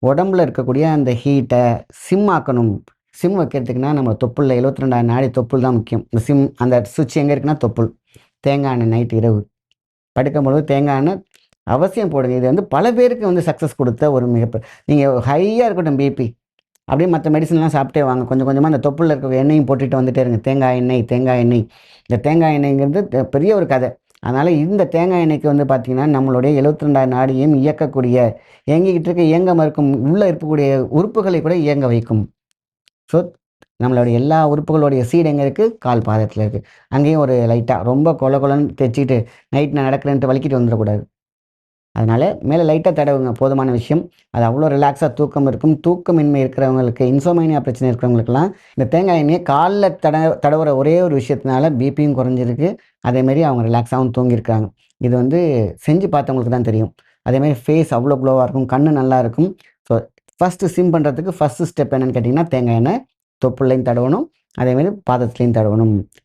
உடம்புல இருக்கக்கூடிய அந்த ஹீட்டை சிம் ஆக்கணும். சிம் வைக்கிறதுக்குன்னா நம்ம தொப்புளில் 72,000 நாடி தொப்புள் தான் முக்கியம். இந்த சிம் அந்த சுவிட்ச் எங்கே இருக்குன்னா தொப்புள். தேங்காய் எண்ணெய் நைட் இரவு படுக்கும்பொழுது தேங்காய் எண்ணெய் அவசியம் போடுங்க. இது வந்து பல பேருக்கு வந்து சக்ஸஸ் கொடுத்த ஒரு நீங்கள் ஹையாக இருக்கட்டும் பிபி, அப்படியே மற்ற மெடிசன்லாம் சாப்பிட்டே வாங்க. கொஞ்சம் கொஞ்சமாக அந்த தொப்புளில் இருக்க எண்ணெயும் போட்டுட்டு வந்துட்டே இருங்க. தேங்காய் எண்ணெய் தேங்காய் எண்ணெய். இந்த தேங்காய் எண்ணெய்ங்கிறது பெரிய ஒரு கதை. அதனால் இந்த தேங்காய் எண்ணெய்க்கு வந்து பார்த்திங்கன்னா நம்மளுடைய 72,000 நாடியும் இயக்கக்கூடிய, இயங்கிக்கிட்டு இருக்க இயங்காமல் இருக்கும் உள்ளே இருக்கக்கூடிய உறுப்புகளை கூட இயங்க வைக்கும். ஸோ நம்மளுடைய எல்லா உறுப்புகளுடைய சீடு எங்கே இருக்குது? கால் பாதத்தில் இருக்குது. அங்கேயும் ஒரு லைட்டாக ரொம்ப கொலன்னு தைச்சிட்டு நைட் நான் நடக்கிறேன்ட்டு வலிக்கிட்டு வந்துடக்கூடாது. அதனால் மேலே லைட்டாக தடவுங்க, போதுமான விஷயம். அது அவ்வளோ ரிலாக்ஸாக தூக்கம் இருக்கும். தூக்கமின்மை இருக்கிறவங்களுக்கு, இன்சோமைனியா பிரச்சனை இருக்கிறவங்களுக்கெல்லாம் இந்த தேங்காய் எண்ணெயை காலில் தடவுற ஒரே ஒரு விஷயத்தினால பிபியும் குறைஞ்சிருக்கு. அதேமாரி அவங்க ரிலாக்ஸாகவும் தூங்கியிருக்காங்க. இது வந்து செஞ்சு பார்த்தவங்களுக்கு தான் தெரியும். அதேமாதிரி ஃபேஸ் அவ்வளோ க்ளோவாக இருக்கும், கண் நல்லா இருக்கும். ஸோ ஃபஸ்ட்டு சிம் பண்ணுறதுக்கு ஃபஸ்ட்டு ஸ்டெப் என்னென்னு கேட்டிங்கன்னா, தேங்காய் எண்ணெய் தொப்புள்ளையும் தடவணும், அதேமாரி பாதத்துலேயும் தடவணும்.